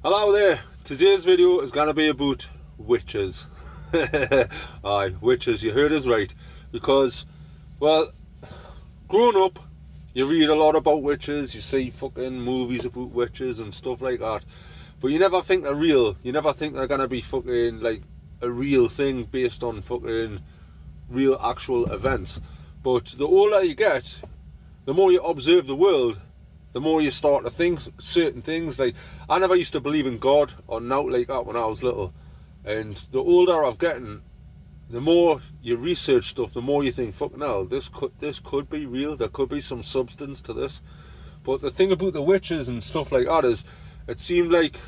Hello there, today's video is going to be about witches. Aye, witches, you heard us right. Because, well, growing up, you read a lot about witches, you see fucking movies about witches and stuff like that. But you never think they're real, you never think they're going to be fucking like a real thing based on fucking real actual events. But the older you get, the more you observe the world, the more you start to think certain things. Like, I never used to believe in God or naught like that when I was little, and the older I've gotten, the more you research stuff, the more you think, fucking hell, this could be real, there could be some substance to this. But the thing about the witches and stuff like that is, it seemed like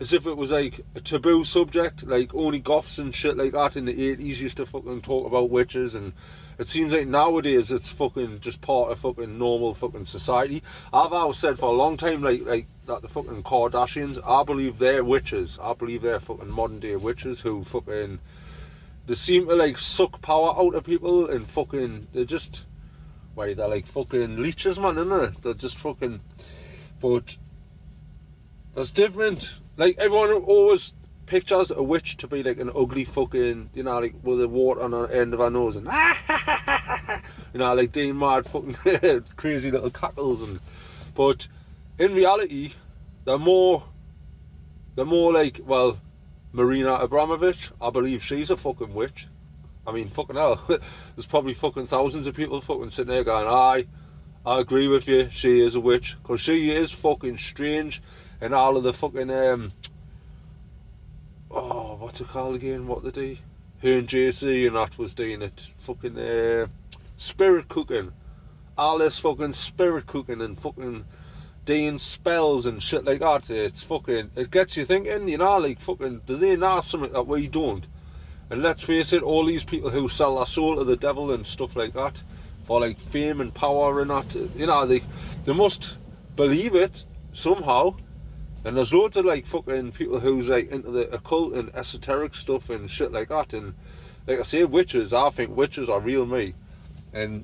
as if it was like a taboo subject, like only goths and shit like that in the 80s used to fucking talk about witches, and it seems like nowadays it's fucking just part of fucking normal fucking society. I've always said for a long time, like that the fucking Kardashians, I believe they're witches. I believe they're fucking modern day witches who fucking, they seem to like suck power out of people and fucking, they're just, wait, they're like fucking leeches, man, isn't they? They're just fucking, but that's different. Like, everyone always pictures a witch to be like an ugly fucking, you know, like with a wart on the end of her nose and you know, like doing mad fucking crazy little cackles. And but in reality, they're more like, well, Marina Abramovich, I believe she's a fucking witch. I mean, fucking hell, there's probably fucking thousands of people fucking sitting there going, I agree with you, she is a witch, because she is fucking strange. And all of the fucking what's it called again? What they do? Her and JC and that was doing it. Fucking spirit cooking. All this fucking spirit cooking and fucking doing spells and shit like that. It's fucking, it gets you thinking, you know, like fucking, do they know something that we don't? And let's face it, all these people who sell their soul to the devil and stuff like that for like fame and power and that, you know, they must believe it somehow. And there's loads of like fucking people who's like into the occult and esoteric stuff and shit like that. And like I say, witches, I think witches are real me. And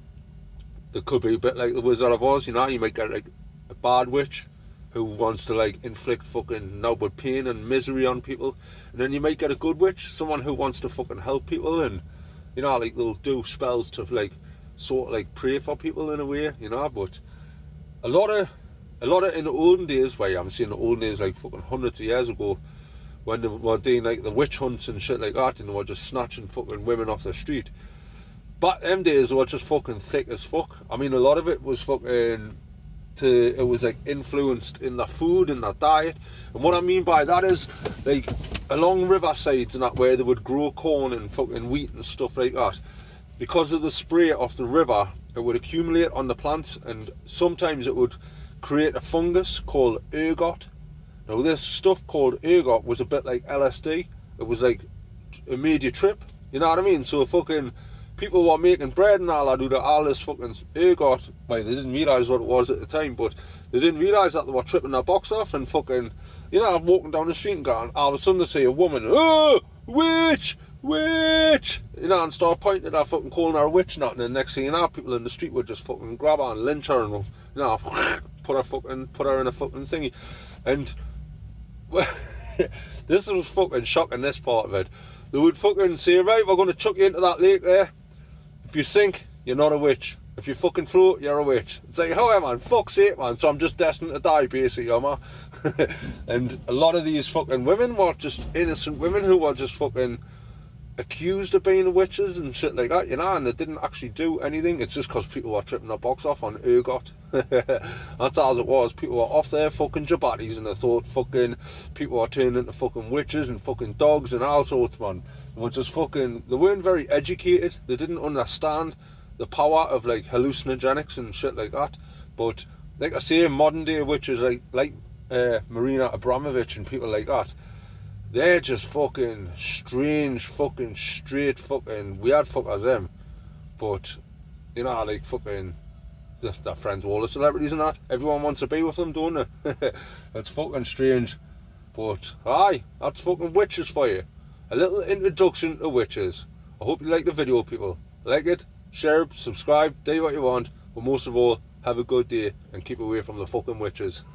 there could be a bit like the Wizard of Oz, you know, you might get like a bad witch who wants to like inflict fucking no but pain and misery on people. And then you might get a good witch, someone who wants to fucking help people, and you know, like they'll do spells to like sort of like pray for people in a way, you know. But a lot of in the olden days, where I'm seeing the olden days like fucking hundreds of years ago, when they were doing like the witch hunts and shit like that, and they were just snatching fucking women off the street. But them days were just fucking thick as fuck. I mean, a lot of it was fucking it was like influenced in their food and their diet. And what I mean by that is, like, along riversides and that, where they would grow corn and fucking wheat and stuff like that, because of the spray off the river, it would accumulate on the plants, and sometimes it would create a fungus called ergot. Now this stuff called ergot was a bit like LSD. It was like, it made you trip, you know what I mean? So fucking people were making bread and all that out of all this fucking ergot. Well, they didn't realise what it was at the time, but they didn't realise that they were tripping their box off. And fucking, you know, I'm walking down the street and going, all of a sudden they see a woman, oh, witch, witch, you know, and start pointing at her, fucking calling her a witch and that. And the next thing you know, people in the street would just fucking grab her and lynch her and, you know, put her in a fucking thingy. And well, this was fucking shocking, this part of it. They would fucking say, right, we're going to chuck you into that lake there. If you sink, you're not a witch. If you fucking float, you're a witch. It's like, oh yeah, man, fuck's sake, man. So I'm just destined to die, basically, man. And a lot of these fucking women were just innocent women who were just fucking accused of being witches and shit like that, you know, and they didn't actually do anything. It's just because people were tripping their box off on ergot. That's all it was. People were off their fucking jabatis and they thought fucking people were turning into fucking witches and fucking dogs and all sorts, man. They were just fucking, they weren't very educated. They didn't understand the power of like hallucinogenics and shit like that. But like I say, modern day witches like Marina Abramovich and people like that, they're just fucking strange, fucking straight, fucking weird fuckers, them. But, you know, like fucking, their friends, all the celebrities and that, everyone wants to be with them, don't they? It's fucking strange. But, aye, that's fucking witches for you. A little introduction to witches. I hope you like the video, people. Like it, share, subscribe, do what you want. But most of all, have a good day and keep away from the fucking witches.